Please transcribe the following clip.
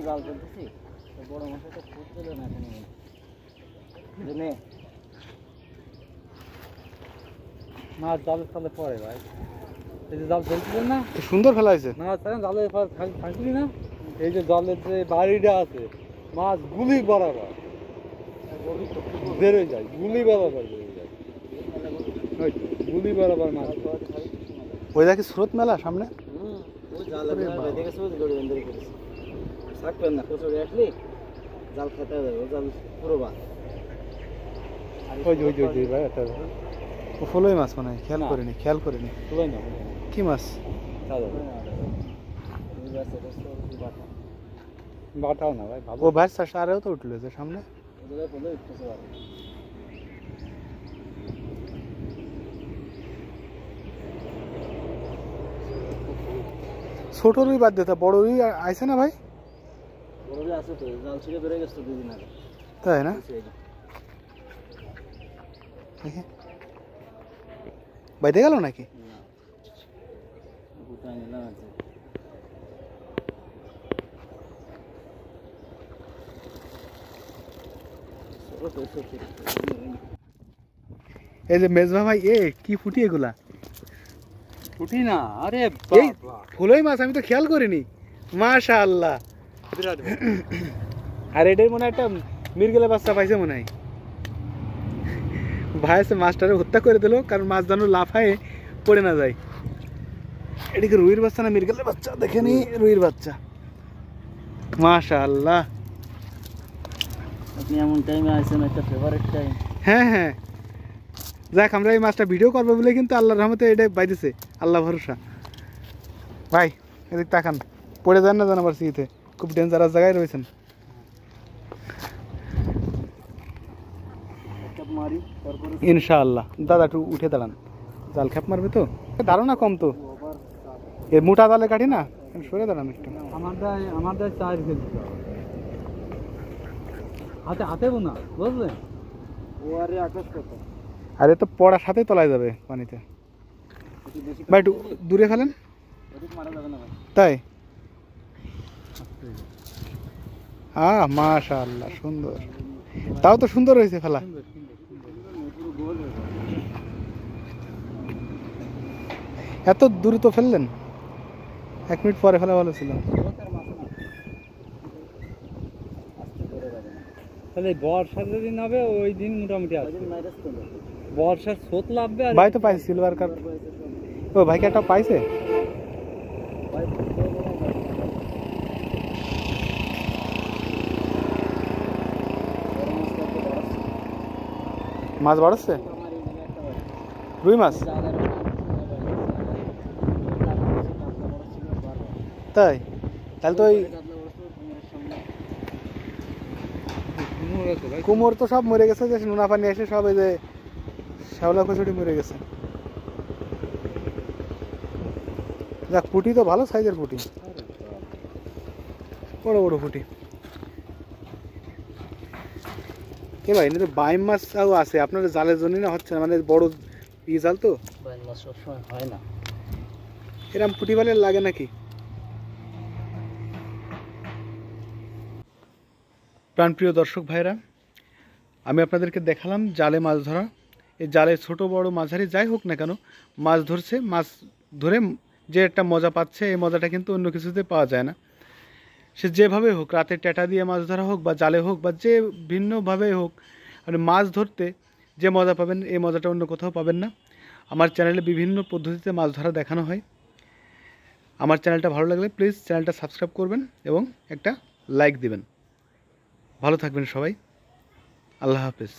জাল ফেলতেছি, বড় মাছটা ফুটছিল না এখানে মাছ জালের তলে পড়ে ভাই। এই যে জাল ফেলছিলেন না, সুন্দর ফেলা হয়েছে না জালের থাকলি না, এই যে জলের যে বাড়িটা আছে মাছ গুলি বরাবর বেরোয় যায়, গুলি বরাবর বেরোয় যায়, গুলি বরাবর মাছ। ওই দেখি স্রোত মেলা সামনে। থাকবেন না কচুরি আসলে জাল খেতে যাবে, জাল পুরো বা ভাই একটা ফলই মাছ মনে হয়, খেয়াল করিনি কি মাছ। বাটাও না ভাই, ও ভাই আরেও তো উঠলো যে সামনে। ছোট রুই বাদ দিতে, বড় রুই আইছে না ভাই? বড় রুই আছে তো, জাল ছিঁড়ে বেড়ে গেছে 2 দিন আগে। তাই না? বাইতে গেল নাকি? এই যে মেজবা ভাই, এ কি ফুটি এগুলা? ফুটি না, আরে ফুলই মাছ, আমি তো খেয়াল করিনি। মাশাআল্লাহ, আর এটাই মনে হয় একটা মিরগেলের বাচ্চা পাইছে মনে হয়। ভাই সে মাছটারে হত্যা করে দিল, কারণ মাছ যেন লাফায় পড়ে না যায়। এদিকে রুইর বাচ্চা না মিরগেলের বাচ্চা, দেখে নি রুইর বাচ্চা। মাশাআল্লাহ, আপনি এমন টাইমে আসছেন, একটা ফেভারিট টাইম। হ্যাঁ হ্যাঁ, যাক আমরা এই মাছটা ভিডিও করবো বলে কিন্তু আল্লাহর রহমতে এটা বাইতেছে, আল্লাহ ভরসা। ভাই এদিক তাকান, পড়ে যান না জান আবার সিতে, খুব ডেঞ্জারাস জায়গায় রয়েছেন। ইনশাআল্লাহ দাদা একটু উঠে দাঁড়ান, জাল খ্যাপ মারবে তো, ধারণা কম তো, এ মোটা জালে কাটি না, সরে দাঁড়ান একটু। আমাদের 4 কেজি হাতে হাতে বোনা, বুঝলেন? ও আরে আকাশ কত, আরে তো পড়ার সাথে তলায় যাবে পানিতে। ভাই একটু দূরে ফেলেন। মারা যাবে না ভাই, তাই? মাশাআল্লাহ, সুন্দর, তাও তো সুন্দর হয়েছে ফেলা। এত দূরে তো ফেললেন, 1 মিনিট পরে ফেলা ভালো ছিল। তাহলে বর্ষা যেদিন হবে ওই দিন মোটামুটি আসবে, বর্ষার স্রোত লাগবে। আর ভাই তো পাইছে সিলভার কাপ, ও ভাই একটা পাইছে। মাছ বাড়ছে, রুই মাছ, তাই? তাহলে তো ওই কুমোর তো সব মরে গেছে, যে নোনা পানি এসে সব এই যে শ্যাওলা কচুরি মরে গেছে। যাক, পুঁটি তো ভালো সাইজের পুঁটি, বড় বড় পুঁটি। কে ভাই, এটা বাইম মাছও আছে আপনার জালের জন্য না হচ্ছে না, মানে বড় জাল তো, বাইম মাছ সবসময় হয় না, এরকম পুঁটি বালে লাগে নাকি? প্রাণপ্রিয় দর্শক ভাইরা, আমি আপনাদেরকে দেখালাম জালে মাছ ধরা। এই জালে ছোট বড় মাঝারি যাই হোক না কেন মাছ ধরছে, মাছ ধরে যে একটা মজা পাচ্ছে, এই মজাটা কিন্তু অন্য কিছুতে পাওয়া যায় না। সে যেভাবে হোক, রাতে ট্যাটা দিয়ে মাছ ধরা হোক বা জালে হোক বা যে ভিন্নভাবে হোক, আপনি মাছ ধরতে যে মজা পাবেন, এই মজাটা অন্য কোথাও পাবেন না। আমার চ্যানেলে বিভিন্ন পদ্ধতিতে মাছ ধরা দেখানো হয়। আমার চ্যানেলটা ভালো লাগলে প্লিজ চ্যানেলটা সাবস্ক্রাইব করবেন এবং একটা লাইক দিবেন। ভালো থাকবেন সবাই, আল্লাহ হাফেজ।